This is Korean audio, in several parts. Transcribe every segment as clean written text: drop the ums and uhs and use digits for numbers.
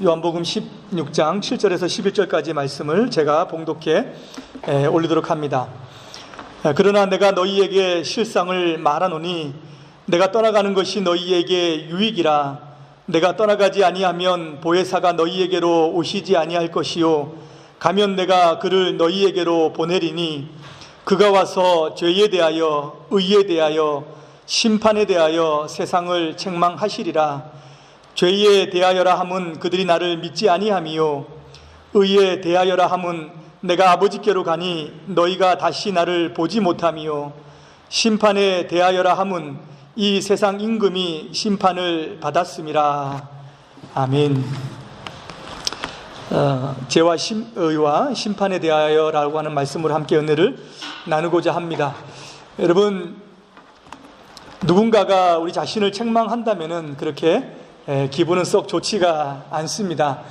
요한복음 16장 7절에서 11절까지 말씀을 제가 봉독해 올리도록 합니다. 그러나 내가 너희에게 실상을 말하노니 내가 떠나가는 것이 너희에게 유익이라. 내가 떠나가지 아니하면 보혜사가 너희에게로 오시지 아니할 것이요 가면 내가 그를 너희에게로 보내리니 그가 와서 죄에 대하여 의에 대하여 심판에 대하여 세상을 책망하시리라. 죄에 대하여라 함은 그들이 나를 믿지 아니함이요 의에 대하여라 함은 내가 아버지께로 가니 너희가 다시 나를 보지 못함이요 심판에 대하여라 함은 이 세상 임금이 심판을 받았음이라. 아멘. 죄와 의와 심판에 대하여라고 하는 말씀으로 함께 은혜를 나누고자 합니다. 여러분, 누군가가 우리 자신을 책망한다면은 그렇게 기분은 썩 좋지가 않습니다.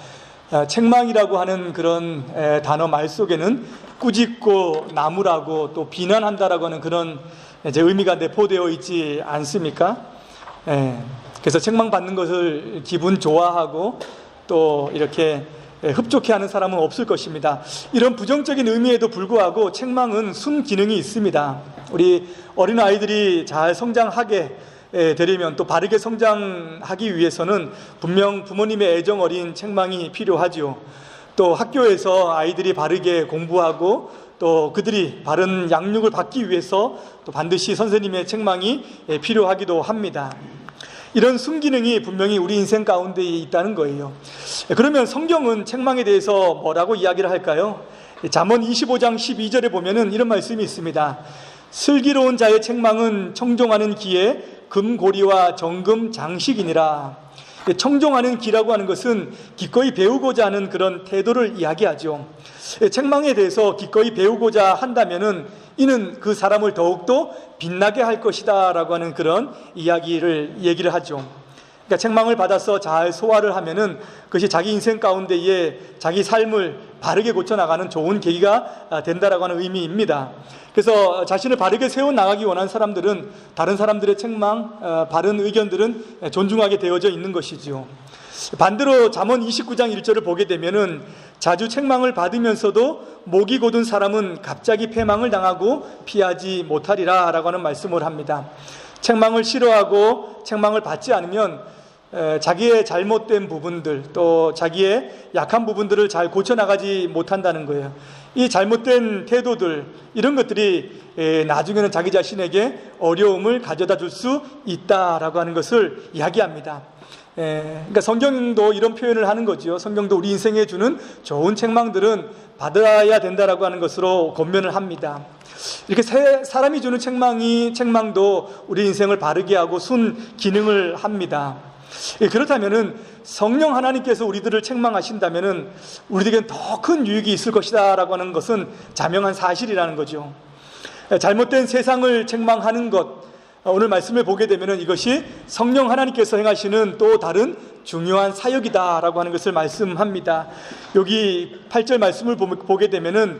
책망이라고 하는 그런 단어 말 속에는 꾸짖고 나무라고 또 비난한다라고 하는 그런 의미가 내포되어 있지 않습니까? 그래서 책망받는 것을 기분 좋아하고 또 이렇게 흡족해하는 사람은 없을 것입니다. 이런 부정적인 의미에도 불구하고 책망은 순기능이 있습니다. 우리 어린아이들이 잘 성장하게 되려면 또 바르게 성장하기 위해서는 분명 부모님의 애정 어린 책망이 필요하죠. 또 학교에서 아이들이 바르게 공부하고 또 그들이 바른 양육을 받기 위해서 또 반드시 선생님의 책망이 필요하기도 합니다. 이런 순기능이 분명히 우리 인생 가운데 있다는 거예요. 그러면 성경은 책망에 대해서 뭐라고 이야기를 할까요? 잠언 25장 12절에 보면은 이런 말씀이 있습니다. 슬기로운 자의 책망은 청종하는 기에 금고리와 정금 장식이니라. 청종하는 기라고 하는 것은 기꺼이 배우고자 하는 그런 태도를 이야기하죠. 책망에 대해서 기꺼이 배우고자 한다면은 이는 그 사람을 더욱더 빛나게 할 것이다 라고 하는 그런 얘기를 하죠. 그러니까 책망을 받아서 잘 소화를 하면은 그것이 자기 인생 가운데에 자기 삶을 바르게 고쳐나가는 좋은 계기가 된다라고 하는 의미입니다. 그래서 자신을 바르게 세워나가기 원하는 사람들은 다른 사람들의 책망, 바른 의견들은 존중하게 되어져 있는 것이죠. 반대로 잠언 29장 1절을 보게 되면은 자주 책망을 받으면서도 목이 곧은 사람은 갑자기 패망을 당하고 피하지 못하리라 라고 하는 말씀을 합니다. 책망을 싫어하고 책망을 받지 않으면 자기의 잘못된 부분들 또 자기의 약한 부분들을 잘 고쳐나가지 못한다는 거예요. 이 잘못된 태도들 이런 것들이 나중에는 자기 자신에게 어려움을 가져다 줄 수 있다라고 하는 것을 이야기합니다. 그러니까 성경도 이런 표현을 하는 거죠. 성경도 우리 인생에 주는 좋은 책망들은 받아야 된다라고 하는 것으로 권면을 합니다. 이렇게 사람이 주는 책망도 우리 인생을 바르게 하고 순 기능을 합니다. 그렇다면은 성령 하나님께서 우리들을 책망하신다면은 우리들에게는 더 큰 유익이 있을 것이다라고 하는 것은 자명한 사실이라는 거죠. 잘못된 세상을 책망하는 것, 오늘 말씀을 보게 되면은 이것이 성령 하나님께서 행하시는 또 다른 중요한 사역이다라고 하는 것을 말씀합니다. 여기 8절 말씀을 보게 되면은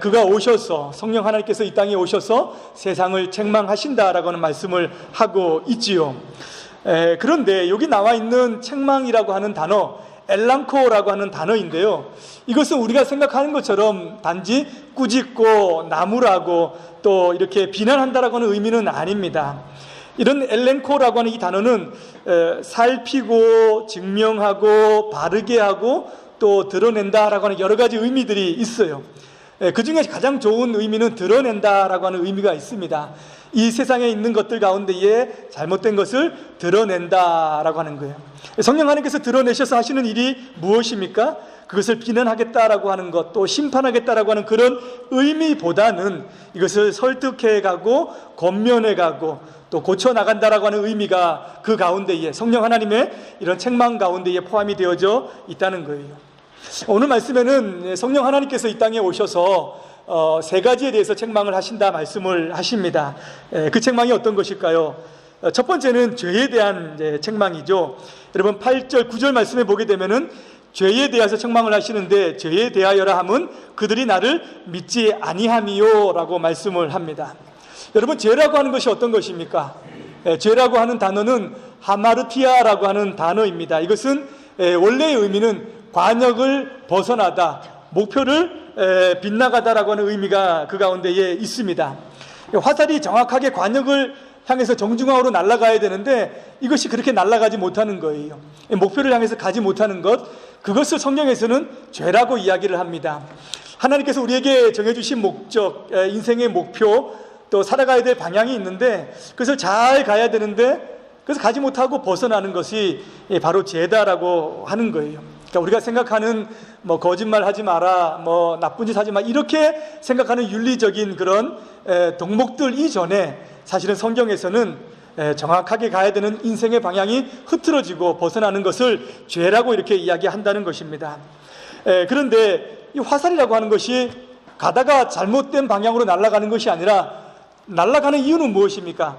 그가 오셔서 성령 하나님께서 이 땅에 오셔서 세상을 책망하신다라고 하는 말씀을 하고 있지요. 그런데 여기 나와 있는 책망이라고 하는 단어, 엘랑코라고 하는 단어인데요. 이것은 우리가 생각하는 것처럼 단지 꾸짖고 나무라고 또 이렇게 비난한다라고 하는 의미는 아닙니다. 이런 엘랭코라고 하는 이 단어는 살피고 증명하고 바르게 하고 또 드러낸다라고 하는 여러 가지 의미들이 있어요. 그 중에 가장 좋은 의미는 드러낸다라고 하는 의미가 있습니다. 이 세상에 있는 것들 가운데에 잘못된 것을 드러낸다라고 하는 거예요. 성령 하나님께서 드러내셔서 하시는 일이 무엇입니까? 그것을 비난하겠다라고 하는 것, 또 심판하겠다라고 하는 그런 의미보다는 이것을 설득해가고 권면해가고 또 고쳐나간다라고 하는 의미가 그 가운데에 성령 하나님의 이런 책망 가운데에 포함이 되어져 있다는 거예요. 오늘 말씀에는 성령 하나님께서 이 땅에 오셔서 세 가지에 대해서 책망을 하신다 말씀을 하십니다. 그 책망이 어떤 것일까요? 첫 번째는 죄에 대한 책망이죠. 여러분 8절 9절 말씀에 보게 되면은 죄에 대해서 책망을 하시는데 죄에 대하여라 함은 그들이 나를 믿지 아니함이요 라고 말씀을 합니다. 여러분 죄라고 하는 것이 어떤 것입니까? 죄라고 하는 단어는 하마르티아라고 하는 단어입니다. 이것은 원래의 의미는 관역을 벗어나다, 목표를 빗나가다라고 하는 의미가 그 가운데에 있습니다. 화살이 정확하게 관역을 향해서 정중앙으로 날아가야 되는데 이것이 그렇게 날아가지 못하는 거예요. 목표를 향해서 가지 못하는 것, 그것을 성경에서는 죄라고 이야기를 합니다. 하나님께서 우리에게 정해주신 목적, 인생의 목표, 또 살아가야 될 방향이 있는데 그것을 잘 가야 되는데 그래서 가지 못하고 벗어나는 것이 바로 죄다라고 하는 거예요. 그러니까 우리가 생각하는 거짓말 하지 마라, 나쁜 짓 하지 마, 이렇게 생각하는 윤리적인 그런 덕목들 이전에 사실은 성경에서는 정확하게 가야 되는 인생의 방향이 흐트러지고 벗어나는 것을 죄라고 이렇게 이야기한다는 것입니다. 그런데 이 화살이라고 하는 것이 가다가 잘못된 방향으로 날아가는 것이 아니라 날아가는 이유는 무엇입니까?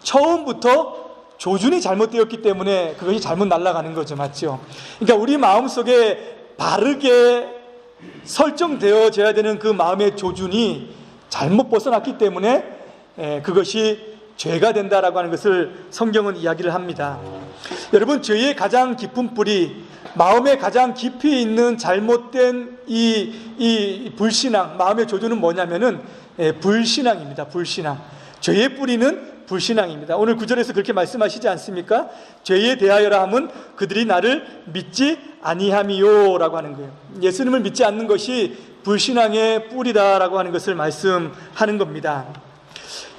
처음부터 조준이 잘못되었기 때문에 그것이 잘못 날아가는 거죠. 맞죠? 그러니까 우리 마음속에 바르게 설정되어져야 되는 그 마음의 조준이 잘못 벗어났기 때문에 그것이 죄가 된다라고 하는 것을 성경은 이야기를 합니다. 여러분, 죄의 가장 깊은 뿌리, 마음의 가장 깊이 있는 잘못된 이 불신앙, 마음의 조준은 뭐냐면은 불신앙입니다. 불신앙. 죄의 뿌리는 불신앙입니다. 오늘 9절에서 그렇게 말씀하시지 않습니까? 죄에 대하여라 함은 그들이 나를 믿지 아니함이요 라고 하는 거예요. 예수님을 믿지 않는 것이 불신앙의 뿌리다라고 하는 것을 말씀하는 겁니다.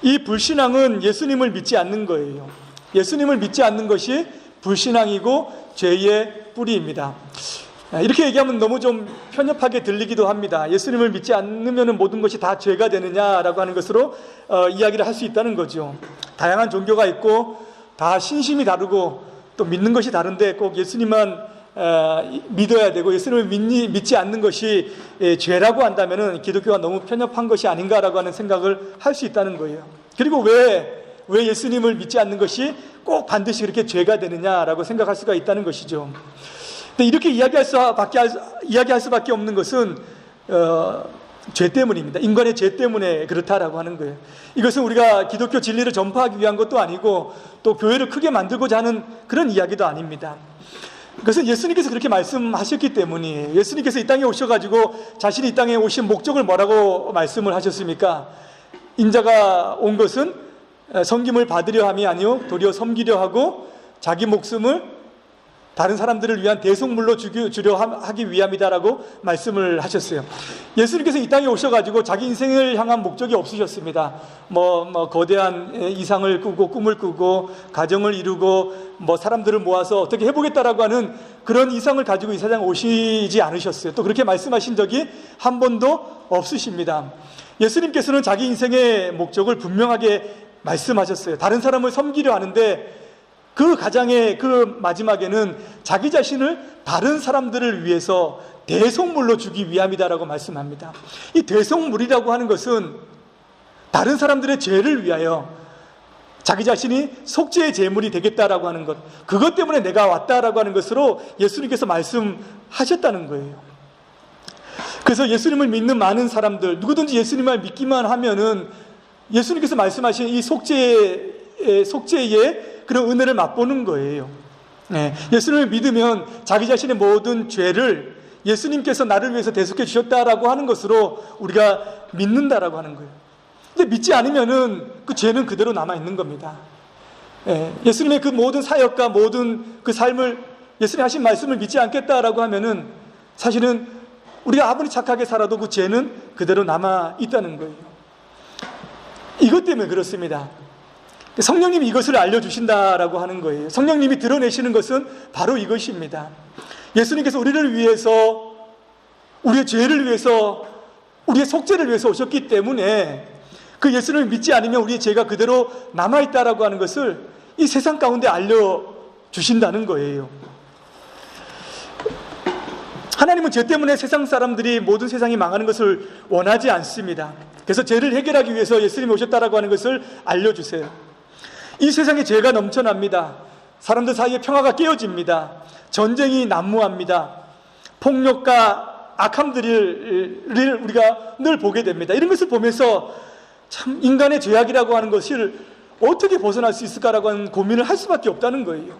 이 불신앙은 예수님을 믿지 않는 거예요. 예수님을 믿지 않는 것이 불신앙이고 죄의 뿌리입니다. 이렇게 얘기하면 너무 좀 편협하게 들리기도 합니다. 예수님을 믿지 않으면 모든 것이 다 죄가 되느냐라고 하는 것으로 이야기를 할 수 있다는 거죠. 다양한 종교가 있고 다 신심이 다르고 또 믿는 것이 다른데 꼭 예수님만 믿어야 되고 예수님을 믿지 않는 것이 죄라고 한다면 기독교가 너무 편협한 것이 아닌가라고 하는 생각을 할 수 있다는 거예요. 그리고 왜 예수님을 믿지 않는 것이 꼭 반드시 그렇게 죄가 되느냐라고 생각할 수가 있다는 것이죠. 근데 이렇게 이야기할 수밖에 없는 것은 죄 때문입니다. 인간의 죄 때문에 그렇다라고 하는 거예요. 이것은 우리가 기독교 진리를 전파하기 위한 것도 아니고 또 교회를 크게 만들고자 하는 그런 이야기도 아닙니다. 그것은 예수님께서 그렇게 말씀하셨기 때문이에요. 예수님께서 이 땅에 오셔가지고 자신이 이 땅에 오신 목적을 뭐라고 말씀을 하셨습니까? 인자가 온 것은 섬김을 받으려 함이 아니요 도리어 섬기려 하고 자기 목숨을 다른 사람들을 위한 대속물로 주려 하기 위함이다라고 말씀을 하셨어요. 예수님께서 이 땅에 오셔가지고 자기 인생을 향한 목적이 없으셨습니다. 거대한 이상을 꾸고 꿈을 꾸고 가정을 이루고 사람들을 모아서 어떻게 해보겠다라고 하는 그런 이상을 가지고 이 세상에 오시지 않으셨어요. 또 그렇게 말씀하신 적이 한 번도 없으십니다. 예수님께서는 자기 인생의 목적을 분명하게 말씀하셨어요. 다른 사람을 섬기려 하는데 그 가장의 그 마지막에는 자기 자신을 다른 사람들을 위해서 대속물로 주기 위함이다라고 말씀합니다. 이 대속물이라고 하는 것은 다른 사람들의 죄를 위하여 자기 자신이 속죄의 제물이 되겠다라고 하는 것, 그것 때문에 내가 왔다라고 하는 것으로 예수님께서 말씀하셨다는 거예요. 그래서 예수님을 믿는 많은 사람들, 누구든지 예수님을 믿기만 하면은 예수님께서 말씀하신 이 속죄의 그런 은혜를 맛보는 거예요. 예수님을 믿으면 자기 자신의 모든 죄를 예수님께서 나를 위해서 대속해 주셨다라고 하는 것으로 우리가 믿는다라고 하는 거예요. 근데 믿지 않으면은 그 죄는 그대로 남아 있는 겁니다. 예수님의 그 모든 사역과 모든 그 삶을 예수님 하신 말씀을 믿지 않겠다라고 하면은 사실은 우리가 아무리 착하게 살아도 그 죄는 그대로 남아 있다는 거예요. 이것 때문에 그렇습니다. 성령님이 이것을 알려주신다라고 하는 거예요. 성령님이 드러내시는 것은 바로 이것입니다. 예수님께서 우리를 위해서, 우리의 죄를 위해서, 우리의 속죄를 위해서 오셨기 때문에 그 예수님을 믿지 않으면 우리의 죄가 그대로 남아있다라고 하는 것을 이 세상 가운데 알려주신다는 거예요. 하나님은 죄 때문에 세상 사람들이 모든 세상이 망하는 것을 원하지 않습니다. 그래서 죄를 해결하기 위해서 예수님이 오셨다라고 하는 것을 알려주세요. 이 세상에 죄가 넘쳐납니다. 사람들 사이에 평화가 깨어집니다. 전쟁이 난무합니다. 폭력과 악함들을 우리가 늘 보게 됩니다. 이런 것을 보면서 참 인간의 죄악이라고 하는 것을 어떻게 벗어날 수 있을까라고 하는 고민을 할 수밖에 없다는 거예요.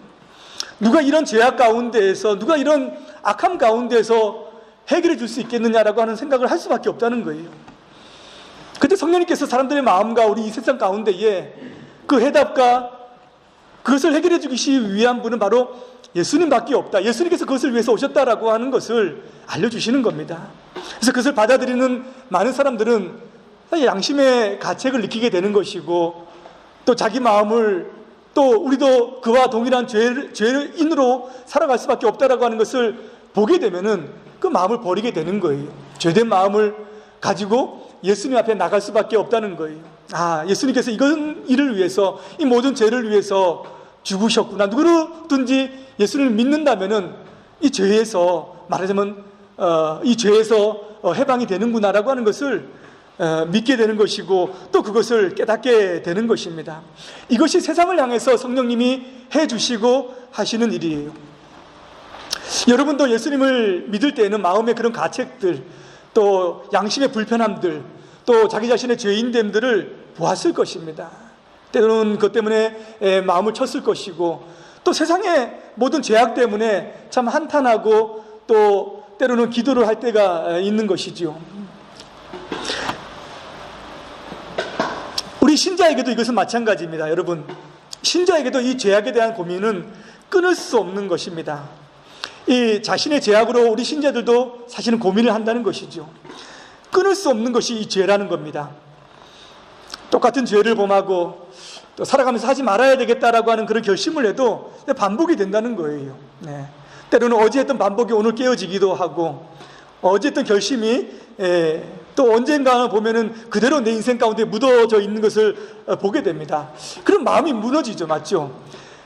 누가 이런 죄악 가운데에서, 누가 이런 악함 가운데에서 해결해 줄 수 있겠느냐라고 하는 생각을 할 수밖에 없다는 거예요. 그때 성령님께서 사람들의 마음과 우리 이 세상 가운데에 그 해답과 그것을 해결해 주기 위한 분은 바로 예수님밖에 없다. 예수님께서 그것을 위해서 오셨다라고 하는 것을 알려주시는 겁니다. 그래서 그것을 받아들이는 많은 사람들은 양심의 가책을 느끼게 되는 것이고, 또 자기 마음을, 또 우리도 그와 동일한 죄인으로 살아갈 수밖에 없다라고 하는 것을 보게 되면은 그 마음을 버리게 되는 거예요. 죄된 마음을 가지고 예수님 앞에 나갈 수밖에 없다는 거예요. 예수님께서 이건 일을 위해서, 이 모든 죄를 위해서 죽으셨구나. 누구든지 예수님을 믿는다면은 이 죄에서, 말하자면 이 죄에서 해방이 되는구나라고 하는 것을 믿게 되는 것이고, 또 그것을 깨닫게 되는 것입니다. 이것이 세상을 향해서 성령님이 해주시고 하시는 일이에요. 여러분도 예수님을 믿을 때에는 마음의 그런 가책들, 또 양심의 불편함들, 또 자기 자신의 죄인됨들을 보았을 것입니다. 때로는 그것 때문에 마음을 쳤을 것이고, 또 세상의 모든 죄악 때문에 참 한탄하고, 또 때로는 기도를 할 때가 있는 것이죠. 우리 신자에게도 이것은 마찬가지입니다. 여러분, 신자에게도 이 죄악에 대한 고민은 끊을 수 없는 것입니다. 이 자신의 죄악으로 우리 신자들도 사실은 고민을 한다는 것이죠. 끊을 수 없는 것이 이 죄라는 겁니다. 똑같은 죄를 범하고 또 살아가면서 하지 말아야 되겠다라고 하는 그런 결심을 해도 반복이 된다는 거예요. 때로는 어제 했던 반복이 오늘 깨어지기도 하고, 어제 했던 결심이 또 언젠가는 보면은 그대로 내 인생 가운데 묻어져 있는 것을 보게 됩니다. 그런 마음이 무너지죠. 맞죠?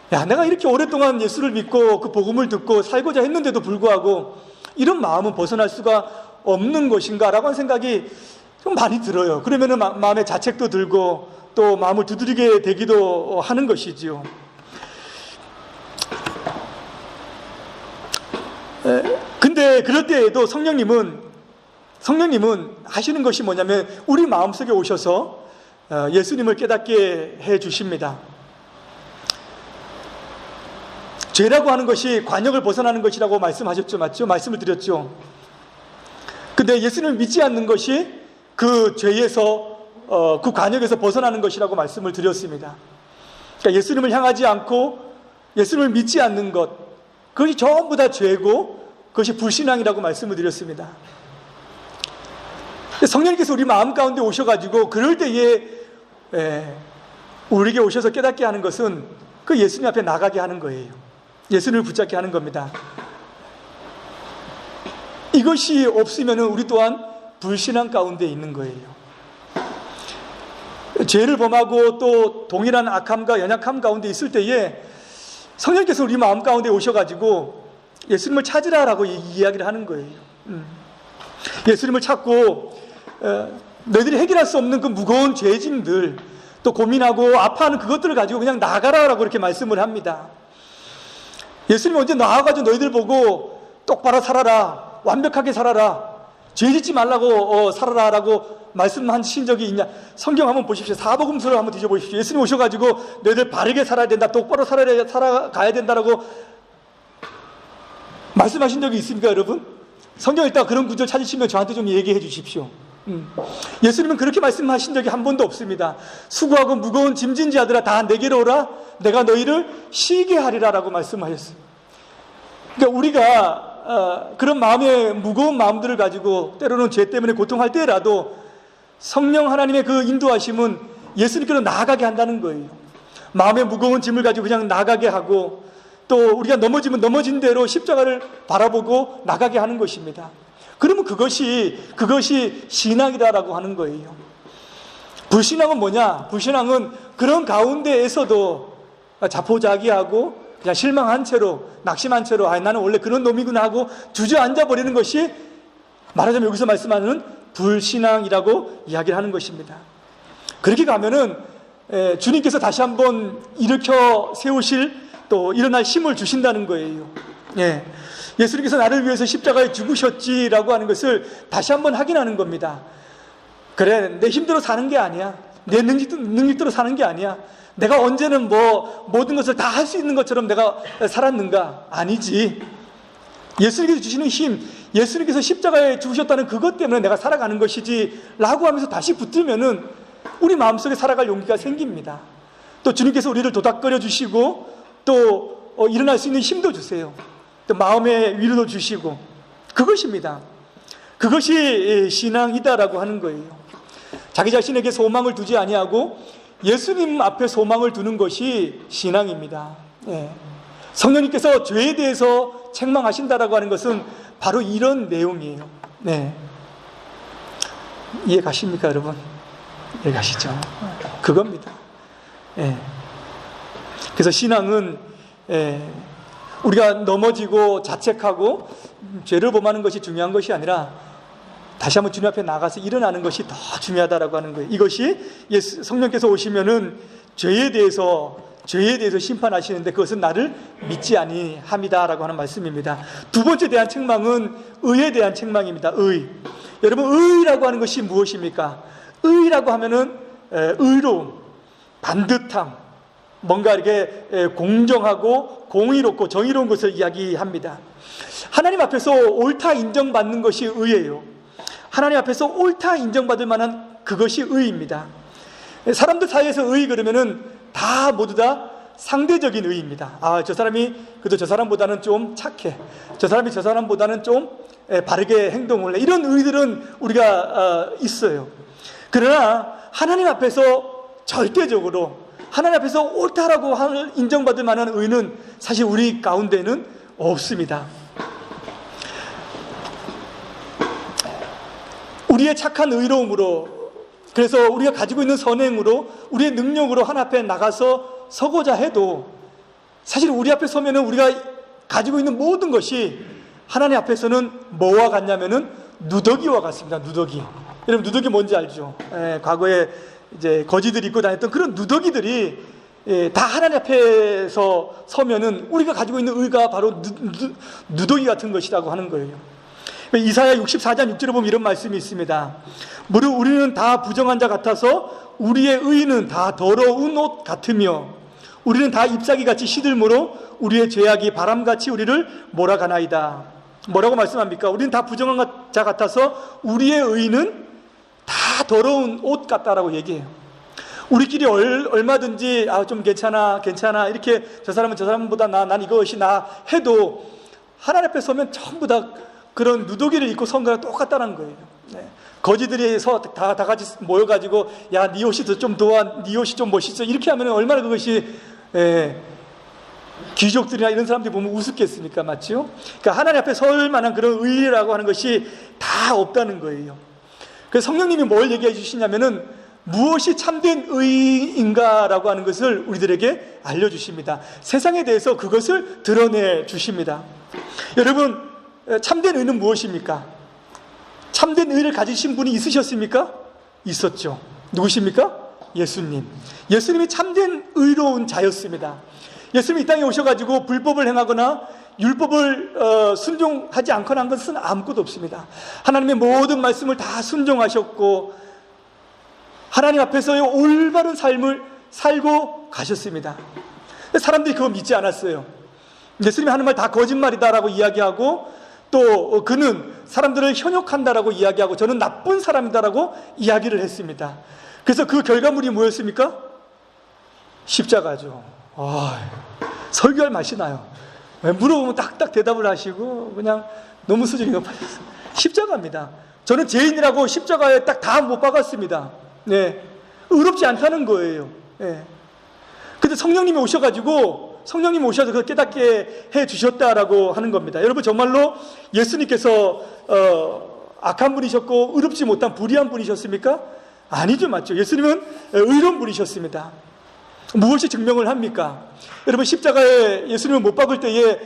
내가 이렇게 오랫동안 예수를 믿고 그 복음을 듣고 살고자 했는데도 불구하고 이런 마음은 벗어날 수가 없는 것인가 라고 하는 생각이 좀 많이 들어요. 그러면은 마음에 자책도 들고 또 마음을 두드리게 되기도 하는 것이지요. 근데 그럴 때에도 성령님은 하시는 것이 뭐냐면 우리 마음속에 오셔서 예수님을 깨닫게 해 주십니다. 죄라고 하는 것이 관역을 벗어나는 것이라고 말씀하셨죠. 맞죠? 말씀을 드렸죠. 근데 예수님을 믿지 않는 것이 그 죄에서 그 관역에서 벗어나는 것이라고 말씀을 드렸습니다. 그러니까 예수님을 향하지 않고 예수님을 믿지 않는 것, 그것이 전부 다 죄고 그것이 불신앙이라고 말씀을 드렸습니다. 성령님께서 우리 마음 가운데 오셔가지고 그럴 때에 우리에게 오셔서 깨닫게 하는 것은 그 예수님 앞에 나가게 하는 거예요. 예수님을 붙잡게 하는 겁니다. 이것이 없으면 우리 또한 불신앙 가운데 있는 거예요. 죄를 범하고 또 동일한 악함과 연약함 가운데 있을 때에 성령께서 우리 마음 가운데 오셔가지고 예수님을 찾으라라고 이야기를 하는 거예요. 예수님을 찾고 너희들이 해결할 수 없는 그 무거운 죄짐들, 또 고민하고 아파하는 그것들을 가지고 그냥 나가라라고 이렇게 말씀을 합니다. 예수님이 언제 나와가지고 너희들 보고 똑바로 살아라, 완벽하게 살아라, 죄 짓지 말라고 살아라라고 말씀하신 적이 있냐? 성경 한번 보십시오. 사복음서를 한번 뒤져보십시오. 예수님 오셔가지고 너희들 바르게 살아야 된다, 똑바로 살아가야 된다라고 말씀하신 적이 있습니까, 여러분? 성경 읽다가 그런 구절 찾으시면 저한테 좀 얘기해 주십시오. 예수님은 그렇게 말씀하신 적이 한 번도 없습니다. 수고하고 무거운 짐진 자들아 다 내게로 오라, 내가 너희를 쉬게 하리라 라고 말씀하셨어요. 그러니까 우리가 그런 마음의 무거운 마음들을 가지고 때로는 죄 때문에 고통할 때라도 성령 하나님의 그 인도하심은 예수님께로 나아가게 한다는 거예요. 마음의 무거운 짐을 가지고 그냥 나가게 하고, 또 우리가 넘어지면 넘어진 대로 십자가를 바라보고 나가게 하는 것입니다. 그러면 그것이 신앙이다라고 하는 거예요. 불신앙은 뭐냐? 불신앙은 그런 가운데에서도 자포자기하고 그냥 실망한 채로, 낙심한 채로 나는 원래 그런 놈이구나 하고 주저앉아 버리는 것이 말하자면 여기서 말씀하는 불신앙이라고 이야기를 하는 것입니다. 그렇게 가면은 주님께서 다시 한번 일으켜 세우실, 또 일어날 힘을 주신다는 거예요. 예수님께서 나를 위해서 십자가에 죽으셨지라고 하는 것을 다시 한번 확인하는 겁니다. 그래, 내 힘대로 사는 게 아니야. 내 능력대로 사는 게 아니야. 내가 언제는 모든 것을 다 할 수 있는 것처럼 내가 살았는가? 아니지. 예수님께서 주시는 힘, 예수님께서 십자가에 죽으셨다는 그것 때문에 내가 살아가는 것이지 라고 하면서 다시 붙들면은 우리 마음속에 살아갈 용기가 생깁니다. 또 주님께서 우리를 도닥거려 주시고 또 일어날 수 있는 힘도 주세요. 또 마음의 위로도 주시고, 그것입니다. 그것이 신앙이다라고 하는 거예요. 자기 자신에게 소망을 두지 아니하고 예수님 앞에 소망을 두는 것이 신앙입니다. 예. 성령님께서 죄에 대해서 책망하신다라고 하는 것은 바로 이런 내용이에요. 네. 이해 가십니까, 여러분? 이해 가시죠? 그겁니다. 예. 그래서 신앙은 우리가 넘어지고 자책하고 죄를 범하는 것이 중요한 것이 아니라 다시 한번 주님 앞에 나가서 일어나는 것이 더 중요하다라고 하는 거예요. 이것이 성령께서 오시면은 죄에 대해서 심판하시는데 그것은 나를 믿지 아니함이다라고 하는 말씀입니다. 두 번째 대한 책망은 의에 대한 책망입니다. 의. 여러분, 의라고 하는 것이 무엇입니까? 의라고 하면은 의로움, 반듯함, 뭔가 이렇게 공정하고 공의롭고 정의로운 것을 이야기합니다. 하나님 앞에서 옳다 인정받는 것이 의예요. 하나님 앞에서 옳다 인정받을 만한 그것이 의입니다. 사람들 사이에서 의 그러면은 다 모두 다 상대적인 의입니다. 저 사람이 그래도 저 사람보다는 좀 착해, 저 사람이 저 사람보다는 좀 바르게 행동을 해, 이런 의들은 우리가 있어요. 그러나 하나님 앞에서 절대적으로 하나님 앞에서 옳다라고 인정받을 만한 의는 사실 우리 가운데는 없습니다. 우리의 착한 의로움으로, 그래서 우리가 가지고 있는 선행으로, 우리의 능력으로 하나님 앞에 나가서 서고자 해도 사실 우리 앞에 서면은 우리가 가지고 있는 모든 것이 하나님 앞에서는 뭐와 같냐면은 누더기와 같습니다. 누더기. 여러분, 누더기 뭔지 알죠? 과거에 이제 거지들이 입고 다녔던 그런 누더기들이 다 하나님 앞에서 서면은 우리가 가지고 있는 의가 바로 누더기 같은 것이라고 하는 거예요. 이사야 64장 6절에 보면 이런 말씀이 있습니다. 무릇 우리는 다 부정한 자 같아서 우리의 의는 다 더러운 옷 같으며 우리는 다 잎사귀같이 시들므로 우리의 죄악이 바람같이 우리를 몰아가나이다. 뭐라고 말씀합니까? 우리는 다 부정한 자 같아서 우리의 의는 다 더러운 옷 같다라고 얘기해요. 우리끼리 얼마든지 좀 괜찮아 이렇게 저 사람은 저 사람보다 난 이것이 나 해도 하나님 앞에 서면 전부 다 그런 누더기를 입고 선 거랑 똑같다는 거예요. 네. 거지들이 다 같이 모여가지고 야, 네 옷이 좀 도와, 네 옷이 좀 멋있어, 이렇게 하면 얼마나 그것이 귀족들이나 이런 사람들이 보면 우습겠습니까? 맞죠? 그러니까 하나님 앞에 설 만한 그런 의라고 하는 것이 다 없다는 거예요. 그래서 성령님이 뭘 얘기해 주시냐면은 무엇이 참된 의인가라고 하는 것을 우리들에게 알려주십니다. 세상에 대해서 그것을 드러내 주십니다. 여러분, 참된 의는 무엇입니까? 참된 의를 가지신 분이 있으셨습니까? 있었죠. 누구십니까? 예수님. 예수님이 참된 의로운 자였습니다. 예수님이 이 땅에 오셔가지고 불법을 행하거나 율법을 순종하지 않거나 한 것은 아무것도 없습니다. 하나님의 모든 말씀을 다 순종하셨고 하나님 앞에서의 올바른 삶을 살고 가셨습니다. 사람들이 그거 믿지 않았어요. 예수님이 하는 말 다 거짓말이다라고 이야기하고, 또 그는 사람들을 현혹한다라고 이야기하고 저는 나쁜 사람이다라고 이야기를 했습니다. 그래서 그 결과물이 뭐였습니까? 십자가죠. 설교할 맛이 나요. 물어보면 딱딱 대답을 하시고 그냥 너무 수준이 높아졌어요. 십자가입니다. 저는 죄인이라고 십자가에 딱 다 못 박았습니다. 네, 의롭지 않다는 거예요. 네. 근데 성령님이 오셔서 그걸 깨닫게 해주셨다라고 하는 겁니다. 여러분, 정말로 예수님께서 악한 분이셨고 의롭지 못한 불의한 분이셨습니까? 아니죠. 맞죠? 예수님은 의로운 분이셨습니다. 무엇이 증명을 합니까? 여러분, 십자가에 예수님을 못 박을 때에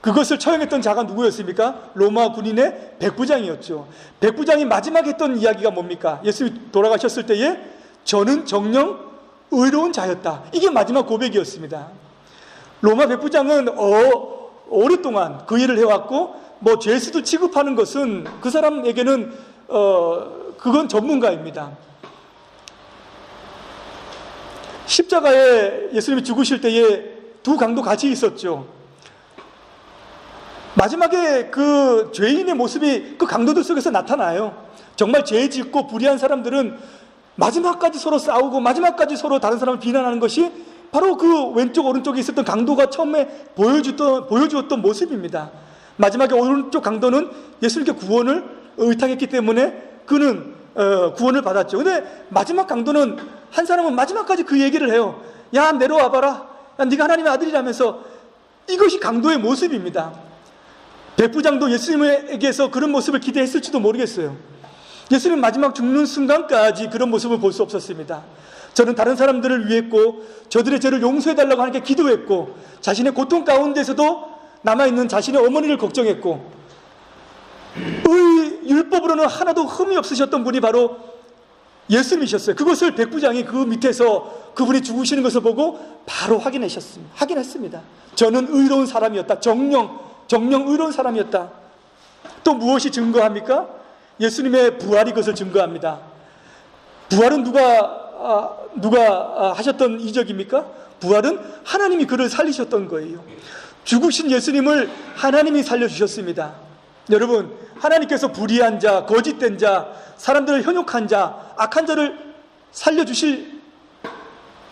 그것을 처형했던 자가 누구였습니까? 로마 군인의 백부장이었죠. 백부장이 마지막에 했던 이야기가 뭡니까? 예수님이 돌아가셨을 때에 저는 정녕 의로운 자였다. 이게 마지막 고백이었습니다. 로마 백부장은 오랫동안 그 일을 해왔고 죄수들 취급하는 것은 그 사람에게는 그건 전문가입니다. 십자가에 예수님이 죽으실 때에 두 강도 같이 있었죠. 마지막에 그 죄인의 모습이 그 강도들 속에서 나타나요. 정말 죄 짓고 불의한 사람들은 마지막까지 서로 싸우고 마지막까지 서로 다른 사람을 비난하는 것이 바로 그 왼쪽 오른쪽에 있었던 강도가 처음에 보여주었던 모습입니다. 마지막에 오른쪽 강도는 예수님께 구원을 의탁했기 때문에 그는 구원을 받았죠. 근데 마지막 강도는, 한 사람은 마지막까지 그 얘기를 해요. 야, 내려와봐라. 야, 네가 하나님의 아들이라면서. 이것이 강도의 모습입니다. 백부장도 예수님에게서 그런 모습을 기대했을지도 모르겠어요. 예수님 마지막 죽는 순간까지 그런 모습을 볼 수 없었습니다. 저는 다른 사람들을 위했고 저들의 죄를 용서해달라고 하나님께 기도했고 자신의 고통 가운데서도 남아있는 자신의 어머니를 걱정했고, 율법으로는 하나도 흠이 없으셨던 분이 바로 예수님이셨어요. 그것을 백부장이 그 밑에서 그분이 죽으시는 것을 보고 바로 확인했습니다. 저는 의로운 사람이었다. 정령 의로운 사람이었다. 또 무엇이 증거합니까? 예수님의 부활이 그것을 증거합니다. 부활은 누가 하셨던 이적입니까? 부활은 하나님이 그를 살리셨던 거예요. 죽으신 예수님을 하나님이 살려주셨습니다. 여러분, 하나님께서 불의한 자, 거짓된 자, 사람들을 현혹한 자, 악한 자를 살려주실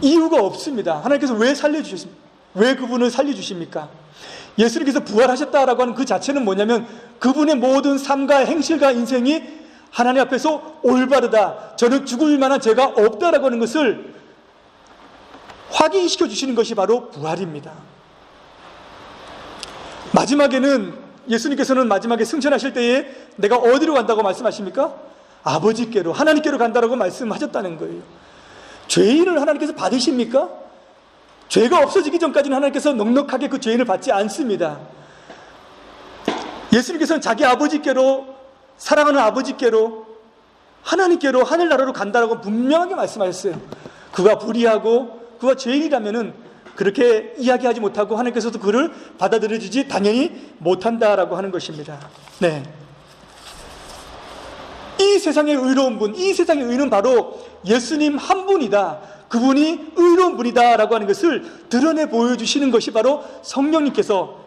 이유가 없습니다. 하나님께서 왜 그분을 살려주십니까? 예수님께서 부활하셨다라고 하는 그 자체는 뭐냐면 그분의 모든 삶과 행실과 인생이 하나님 앞에서 올바르다, 저는 죽을 만한 죄가 없다라고 하는 것을 확인시켜 주시는 것이 바로 부활입니다. 마지막에는 예수님께서는 마지막에 승천하실 때에 내가 어디로 간다고 말씀하십니까? 아버지께로, 하나님께로 간다라고 말씀하셨다는 거예요. 죄인을 하나님께서 받으십니까? 죄가 없어지기 전까지는 하나님께서 넉넉하게 그 죄인을 받지 않습니다. 예수님께서는 자기 아버지께로, 사랑하는 아버지께로, 하나님께로, 하늘나라로 간다라고 분명하게 말씀하셨어요. 그가 불의하고 그가 죄인이라면은 그렇게 이야기하지 못하고 하나님께서도 그를 받아들여주지 당연히 못한다라고 하는 것입니다. 네. 이 세상의 의로운 분, 이 세상의 의는 바로 예수님 한 분이다, 그분이 의로운 분이다 라고 하는 것을 드러내 보여주시는 것이 바로 성령님께서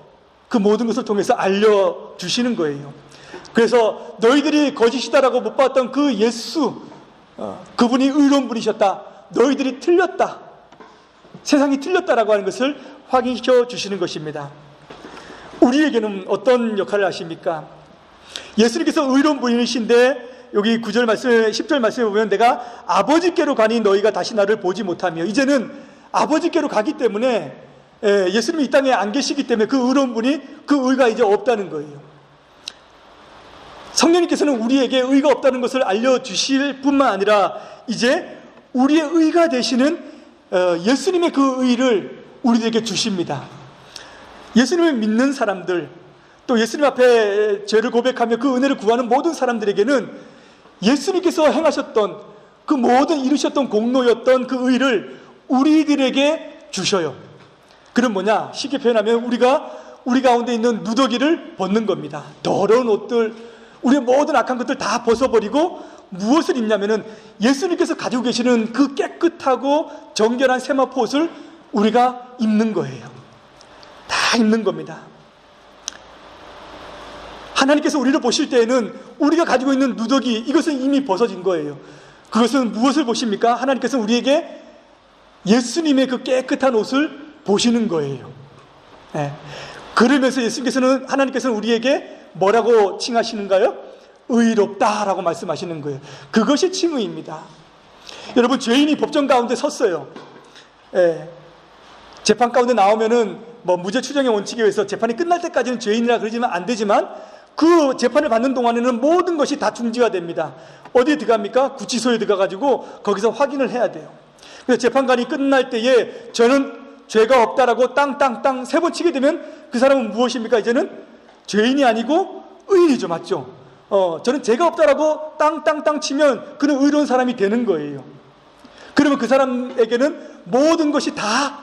그 모든 것을 통해서 알려주시는 거예요. 그래서 너희들이 거짓이다라고 못 봤던 그 예수, 그분이 의로운 분이셨다, 너희들이 틀렸다, 세상이 틀렸다라고 하는 것을 확인시켜 주시는 것입니다. 우리에게는 어떤 역할을 하십니까? 예수님께서 의로운 분이신데 여기 9절 말씀, 10절 말씀에 보면 내가 아버지께로 가니 너희가 다시 나를 보지 못하며, 이제는 아버지께로 가기 때문에 예수님이 이 땅에 안 계시기 때문에 그 의로운 분이, 그 의가 이제 없다는 거예요. 성령님께서는 우리에게 의가 없다는 것을 알려주실 뿐만 아니라 이제 우리의 의가 되시는 예수님의 그 의를 우리들에게 주십니다. 예수님을 믿는 사람들, 또 예수님 앞에 죄를 고백하며 그 은혜를 구하는 모든 사람들에게는 예수님께서 행하셨던 그 모든 이루셨던 공로였던 그 의를 우리들에게 주셔요. 그럼 뭐냐? 쉽게 표현하면 우리 가운데 있는 누더기를 벗는 겁니다. 더러운 옷들, 우리의 모든 악한 것들 다 벗어버리고 무엇을 입냐면은 예수님께서 가지고 계시는 그 깨끗하고 정결한 세마포 옷을 우리가 입는 거예요. 다 입는 겁니다. 하나님께서 우리를 보실 때에는 우리가 가지고 있는 누더기, 이것은 이미 벗어진 거예요. 그것은 무엇을 보십니까? 하나님께서 우리에게 예수님의 그 깨끗한 옷을 보시는 거예요. 네. 그러면서 하나님께서는 우리에게 뭐라고 칭하시는가요? 의롭다라고 말씀하시는 거예요. 그것이 칭의입니다. 여러분, 죄인이 법정 가운데 섰어요. 재판 가운데 나오면은 무죄 추정의 원칙에 의해서 재판이 끝날 때까지는 죄인이라 그러지만 안 되지만 그 재판을 받는 동안에는 모든 것이 다 중지가 됩니다. 어디에 들어갑니까? 구치소에 들어가가지고 거기서 확인을 해야 돼요. 그래서 재판관이 끝날 때에 저는 죄가 없다라고 땅땅땅 3번 치게 되면 그 사람은 무엇입니까? 이제는 죄인이 아니고 의인이죠. 맞죠? 저는 죄가 없다라고 땅땅땅 치면 그는 의로운 사람이 되는 거예요. 그러면 그 사람에게는 모든 것이 다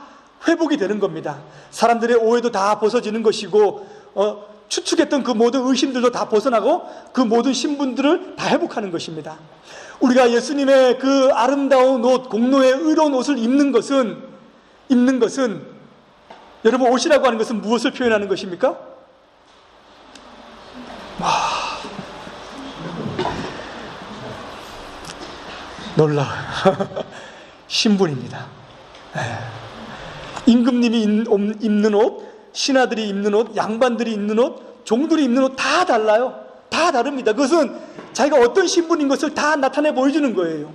회복이 되는 겁니다. 사람들의 오해도 다 벗어지는 것이고 추측했던 그 모든 의심들도 다 벗어나고 그 모든 신분들을 다 회복하는 것입니다. 우리가 예수님의 그 아름다운 옷, 공로의 의로운 옷을 입는 것은 여러분, 옷이라고 하는 것은 무엇을 표현하는 것입니까? 놀라워요. 신분입니다. 임금님이 입는 옷, 신하들이 입는 옷, 양반들이 입는 옷, 종들이 입는 옷 다 달라요. 다 다릅니다. 그것은 자기가 어떤 신분인 것을 다 나타내 보여주는 거예요.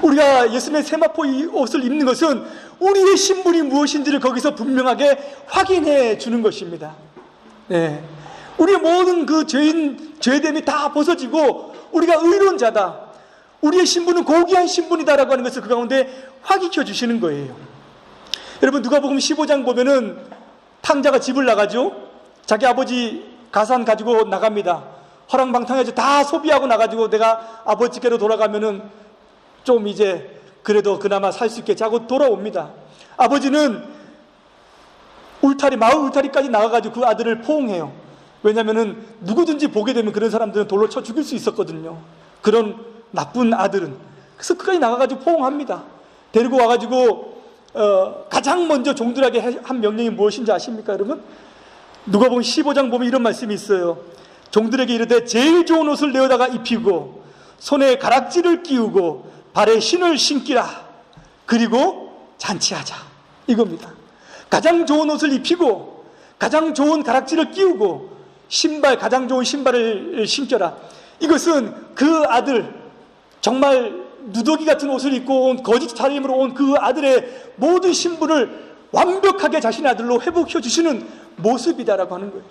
우리가 예수님의 세마포 옷을 입는 것은 우리의 신분이 무엇인지를 거기서 분명하게 확인해 주는 것입니다. 네. 우리의 모든 그 죄됨이 다 벗어지고 우리가 의로운 자다, 우리의 신분은 고귀한 신분이다라고 하는 것을 그 가운데 확인해 주시는 거예요. 여러분, 누가복음 15장 보면은 탕자가 집을 나가죠. 자기 아버지 가산 가지고 나갑니다. 허랑방탕해서 다 소비하고 나가지고 내가 아버지께로 돌아가면은 좀 이제 그래도 그나마 살 수 있겠지 하고 돌아옵니다. 아버지는 마을 울타리까지 나가가지고 그 아들을 포옹해요. 왜냐면은 누구든지 보게 되면 그런 사람들은 돌로 쳐 죽일 수 있었거든요. 그런 나쁜 아들은. 그래서 끝까지 나가가지고 포옹합니다. 데리고 와가지고 가장 먼저 종들에게 한 명령이 무엇인지 아십니까, 여러분? 누가복음 15장 보면 이런 말씀이 있어요. 종들에게 이르되 제일 좋은 옷을 내어다가 입히고 손에 가락지를 끼우고 발에 신을 신기라. 그리고 잔치하자. 이겁니다. 가장 좋은 옷을 입히고 가장 좋은 가락지를 끼우고 가장 좋은 신발을 신겨라. 이것은 그 아들, 정말 누더기 같은 옷을 입고 온 거짓 살림으로 온 그 아들의 모든 신분을 완벽하게 자신의 아들로 회복해 주시는 모습이다라고 하는 거예요.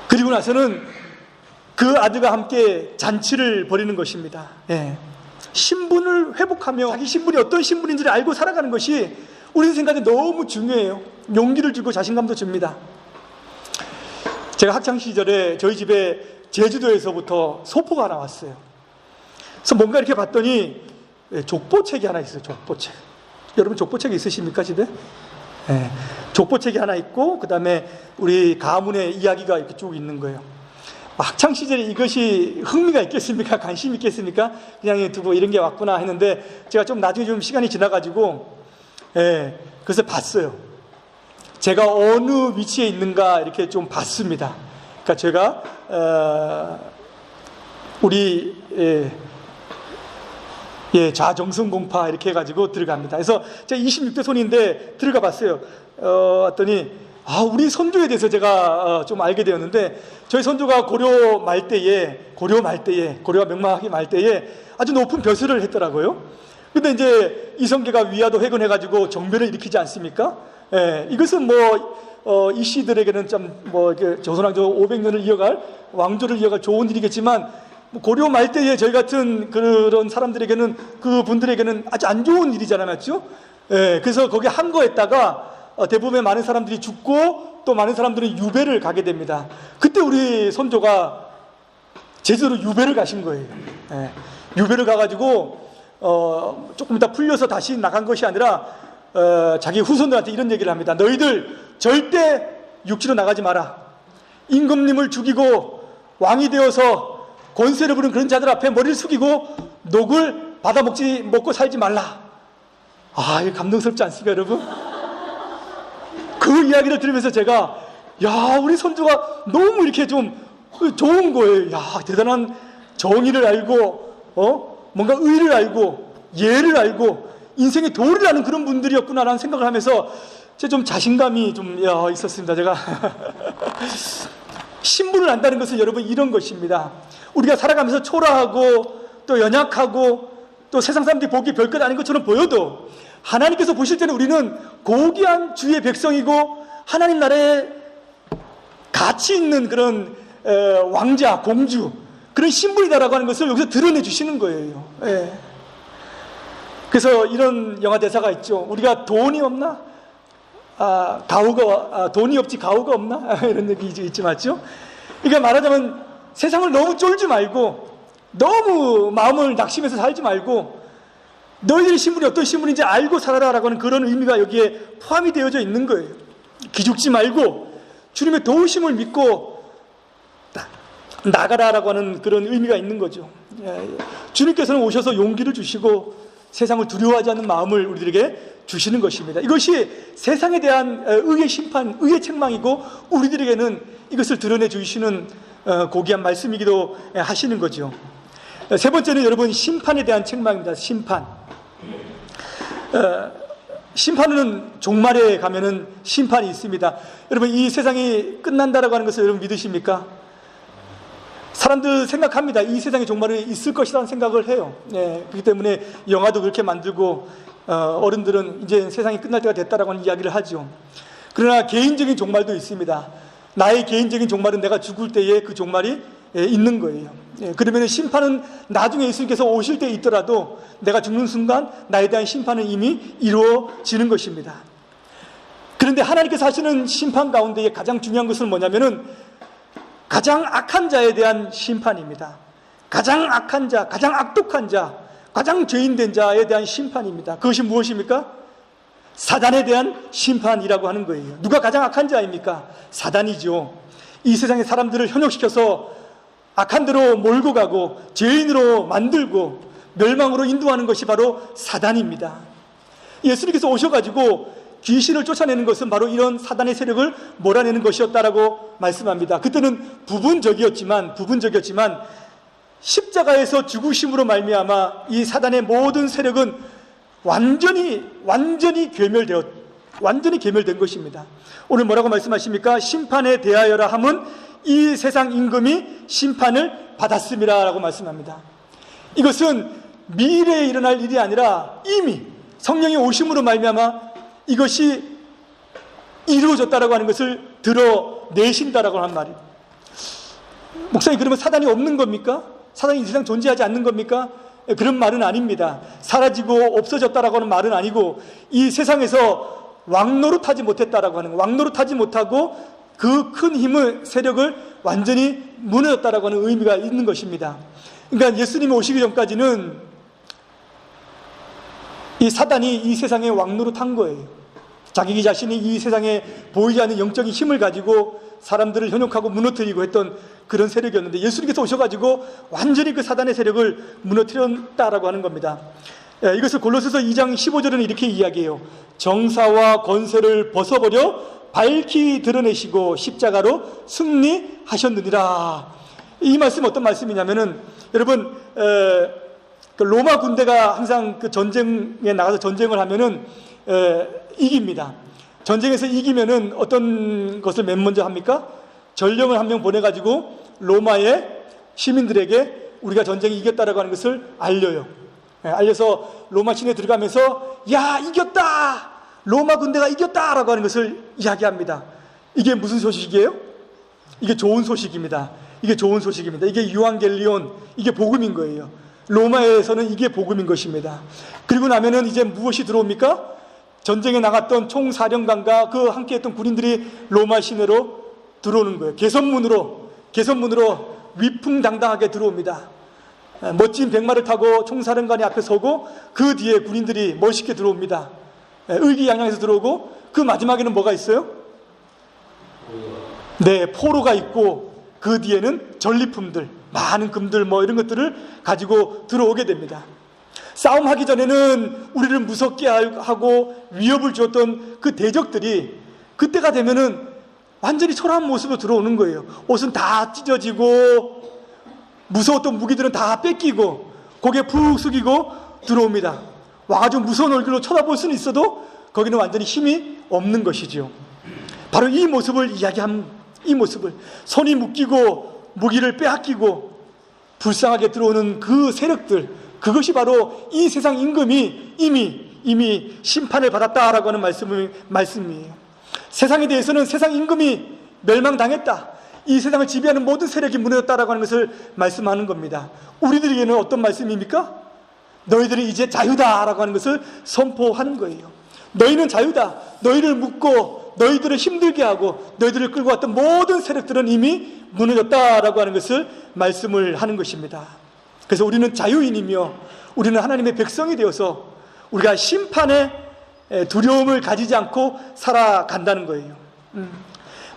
그리고 나서는 그 아들과 함께 잔치를 벌이는 것입니다. 예. 신분을 회복하며 자기 신분이 어떤 신분인지를 알고 살아가는 것이 우리 생각에 너무 중요해요. 용기를 주고 자신감도 줍니다. 제가 학창시절에 저희 집에 제주도에서부터 소포가 하나 왔어요. 그래서 뭔가 이렇게 봤더니 족보책이 하나 있어요. 족보책. 여러분, 족보책이 있으십니까, 집에? 네. 족보책이 하나 있고 그 다음에 우리 가문의 이야기가 이렇게 쭉 있는 거예요. 학창시절에 이것이 흥미가 있겠습니까? 관심이 있겠습니까? 그냥 두고 이런 게 왔구나 했는데 제가 좀 나중에 좀 시간이 지나가지고 그래서 봤어요. 제가 어느 위치에 있는가 이렇게 좀 봤습니다. 그러니까 제가 우리 좌정성공파 이렇게 해가지고 들어갑니다. 그래서 제가 26대 손인데 들어가 봤어요. 왔더니 우리 선조에 대해서 제가 좀 알게 되었는데, 저희 선조가 고려가 명망하게 말 때에 아주 높은 벼슬을 했더라고요. 근데 이제 이성계가 위화도 회군해가지고 정변을 일으키지 않습니까? 이것은 이 씨들에게는 조선왕조 500년을 이어갈, 왕조를 이어갈 좋은 일이겠지만, 고려 말때에 저희 같은 그런 사람들에게는, 그 분들에게는 아주 안 좋은 일이잖아요, 맞죠? 그래서 거기 항거했다가 대부분의 많은 사람들이 죽고 또 많은 사람들은 유배를 가게 됩니다. 그때 우리 선조가 제주도로 유배를 가신 거예요. 유배를 가가지고 조금 이따 풀려서 다시 나간 것이 아니라 자기 후손들한테 이런 얘기를 합니다. 너희들 절대 육지로 나가지 마라. 임금님을 죽이고 왕이 되어서 권세를 부른 그런 자들 앞에 머리를 숙이고 녹을 먹고 살지 말라. 이거 감동스럽지 않습니까, 여러분? 그 이야기를 들으면서 제가 우리 선조가 너무 이렇게 좀 좋은 거예요. 대단한 정의를 알고 뭔가 의를 알고 예를 알고 인생의 도를 아는 그런 분들이었구나라는 생각을 하면서 제가 좀 자신감이 좀 있었습니다. 제가 신분을 안다는 것은 여러분 이런 것입니다. 우리가 살아가면서 초라하고 또 연약하고 또 세상 사람들이 보기 별것 아닌 것처럼 보여도 하나님께서 보실 때는 우리는 고귀한 주의 백성이고 하나님 나라에 가치 있는 그런 왕자, 공주, 그런 신분이다라고 하는 것을 여기서 드러내 주시는 거예요. 그래서 이런 영화 대사가 있죠. 우리가 돈이 없나? 돈이 없지 가오가 없나? 이런 얘기 있지, 맞죠? 그러니까 말하자면 세상을 너무 쫄지 말고 너무 마음을 낙심해서 살지 말고 너희들의 신분이 어떤 신분인지 알고 살아라라고 하는 그런 의미가 여기에 포함이 되어져 있는 거예요. 기죽지 말고 주님의 도우심을 믿고 나가라라고 하는 그런 의미가 있는 거죠. 주님께서는 오셔서 용기를 주시고 세상을 두려워하지 않는 마음을 우리들에게 주시는 것입니다. 이것이 세상에 대한 의의 심판, 의의 책망이고 우리들에게는 이것을 드러내 주시는 고귀한 말씀이기도 하시는 거죠. 세 번째는 여러분, 심판에 대한 책망입니다. 심판. 심판은 종말에 가면은 심판이 있습니다. 여러분, 이 세상이 끝난다라고 하는 것을 여러분 믿으십니까? 사람들 생각합니다. 이 세상에 종말이 있을 것이라는 생각을 해요. 그렇기 때문에 영화도 그렇게 만들고 어른들은 이제 세상이 끝날 때가 됐다라고 하는 이야기를 하죠. 그러나 개인적인 종말도 있습니다. 나의 개인적인 종말은 내가 죽을 때에 그 종말이 있는 거예요. 그러면 심판은 나중에 예수님께서 오실 때 있더라도 내가 죽는 순간 나에 대한 심판은 이미 이루어지는 것입니다. 그런데 하나님께서 하시는 심판 가운데 가장 중요한 것은 뭐냐면은 가장 악한 자에 대한 심판입니다. 가장 악한 자, 가장 악독한 자, 가장 죄인된 자에 대한 심판입니다. 그것이 무엇입니까? 사단에 대한 심판이라고 하는 거예요. 누가 가장 악한 자입니까? 사단이죠. 이 세상의 사람들을 현혹시켜서 악한 데로 몰고 가고 죄인으로 만들고 멸망으로 인도하는 것이 바로 사단입니다. 예수님께서 오셔가지고 귀신을 쫓아내는 것은 바로 이런 사단의 세력을 몰아내는 것이었다라고 말씀합니다. 그때는 부분적이었지만 십자가에서 죽으심으로 말미암아 이 사단의 모든 세력은 완전히 괴멸된 것입니다. 오늘 뭐라고 말씀하십니까? 심판에 대하여라 함은 이 세상 임금이 심판을 받았음이라 라고 말씀합니다. 이것은 미래에 일어날 일이 아니라 이미 성령의 오심으로 말미암아 이것이 이루어졌다라고 하는 것을 드러내신다라고 하는 말입니다. 목사님, 그러면 사단이 없는 겁니까? 사단이 이 세상 존재하지 않는 겁니까? 그런 말은 아닙니다. 사라지고 없어졌다라고 하는 말은 아니고 이 세상에서 왕노릇하지 못했다라고 하는, 왕노릇하지 못하고 그 큰 힘을, 세력을 완전히 무너졌다라고 하는 의미가 있는 것입니다. 그러니까 예수님이 오시기 전까지는 이 사단이 이 세상에 왕노릇한 거예요. 자기 자신이 이 세상에 보이지 않는 영적인 힘을 가지고 사람들을 현혹하고 무너뜨리고 했던 그런 세력이었는데 예수님께서 오셔가지고 완전히 그 사단의 세력을 무너뜨렸다라고 하는 겁니다. 이것을 골로새서 2장 15절은 이렇게 이야기해요. 정사와 권세를 벗어버려 밝히 드러내시고 십자가로 승리하셨느니라. 이 말씀은 어떤 말씀이냐면은 여러분, 로마 군대가 항상 그 전쟁에 나가서 전쟁을 하면은 이깁니다. 전쟁에서 이기면은 어떤 것을 맨 먼저 합니까? 전령을 한 명 보내가지고 로마의 시민들에게 우리가 전쟁에 이겼다라고 하는 것을 알려요. 알려서 로마 시내에 들어가면서 야, 이겼다! 로마 군대가 이겼다라고 하는 것을 이야기합니다. 이게 무슨 소식이에요? 이게 좋은 소식입니다. 이게 좋은 소식입니다. 이게 유앙겔리온, 이게 복음인 거예요. 로마에서는 이게 복음인 것입니다. 그리고 나면은 이제 무엇이 들어옵니까? 전쟁에 나갔던 총사령관과 그 함께했던 군인들이 로마 시내로 들어오는 거예요. 개선문으로 위풍당당하게 들어옵니다. 멋진 백마를 타고 총사령관이 앞에 서고 그 뒤에 군인들이 멋있게 들어옵니다. 의기양양해서 들어오고 그 마지막에는 뭐가 있어요? 네, 포로가 있고 그 뒤에는 전리품들, 많은 금들 뭐 이런 것들을 가지고 들어오게 됩니다. 싸움하기 전에는 우리를 무섭게 하고 위협을 주었던 그 대적들이 그때가 되면은 완전히 초라한 모습으로 들어오는 거예요. 옷은 다 찢어지고 무서웠던 무기들은 다 뺏기고 고개 푹 숙이고 들어옵니다. 와가지고 무서운 얼굴로 쳐다볼 수는 있어도 거기는 완전히 힘이 없는 것이죠. 바로 이 모습을 이야기한, 이 모습을 손이 묶이고 무기를 빼앗기고 불쌍하게 들어오는 그 세력들, 그것이 바로 이 세상 임금이 이미 심판을 받았다라고 하는 말씀이에요. 세상에 대해서는 세상 임금이 멸망당했다, 이 세상을 지배하는 모든 세력이 무너졌다라고 하는 것을 말씀하는 겁니다. 우리들에게는 어떤 말씀입니까? 너희들이 이제 자유다라고 하는 것을 선포하는 거예요. 너희는 자유다. 너희를 묶고 너희들을 힘들게 하고 너희들을 끌고 왔던 모든 세력들은 이미 무너졌다라고 하는 것을 말씀을 하는 것입니다. 그래서 우리는 자유인이며 우리는 하나님의 백성이 되어서 우리가 심판의 두려움을 가지지 않고 살아간다는 거예요.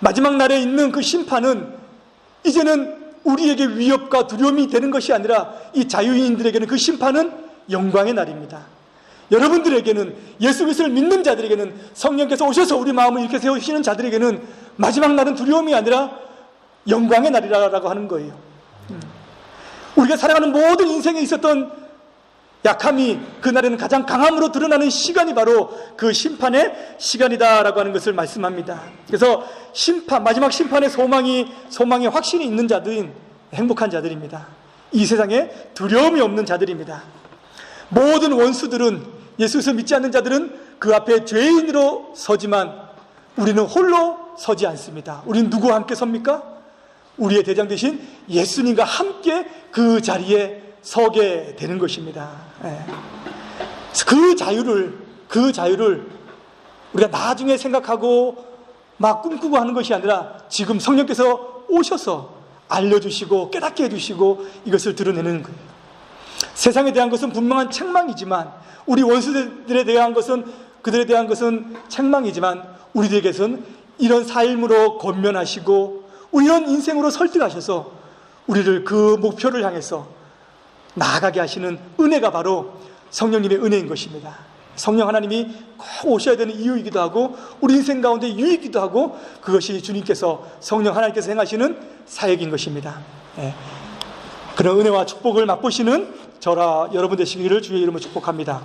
마지막 날에 있는 그 심판은 이제는 우리에게 위협과 두려움이 되는 것이 아니라 이 자유인들에게는 그 심판은 영광의 날입니다. 여러분들에게는, 예수 그리스도를 믿는 자들에게는, 성령께서 오셔서 우리 마음을 이렇게 세우시는 자들에게는 마지막 날은 두려움이 아니라 영광의 날이라고 하는 거예요. 우리가 살아가는 모든 인생에 있었던 약함이 그날에는 가장 강함으로 드러나는 시간이 바로 그 심판의 시간이다라고 하는 것을 말씀합니다. 그래서 마지막 심판의 소망이 확신이 있는 자들은 행복한 자들입니다. 이 세상에 두려움이 없는 자들입니다. 모든 원수들은, 예수 그리스도 믿지 않는 자들은 그 앞에 죄인으로 서지만 우리는 홀로 서지 않습니다. 우리는 누구와 함께 섭니까? 우리의 대장 되신 예수님과 함께 그 자리에 서게 되는 것입니다. 그 자유를 우리가 나중에 생각하고 막 꿈꾸고 하는 것이 아니라 지금 성령께서 오셔서 알려주시고 깨닫게 해주시고 이것을 드러내는 거예요. 세상에 대한 것은 분명한 책망이지만, 우리 원수들에 대한 것은, 그들에 대한 것은 책망이지만, 우리들에게서는 이런 삶으로 권면하시고 이런 인생으로 설득하셔서 우리를 그 목표를 향해서 나아가게 하시는 은혜가 바로 성령님의 은혜인 것입니다. 성령 하나님이 꼭 오셔야 되는 이유이기도 하고 우리 인생 가운데 유익이기도 하고, 그것이 주님께서, 성령 하나님께서 행하시는 사역인 것입니다. 그런 은혜와 축복을 맛보시는 저라 여러분 되시기를 주의 이름으로 축복합니다.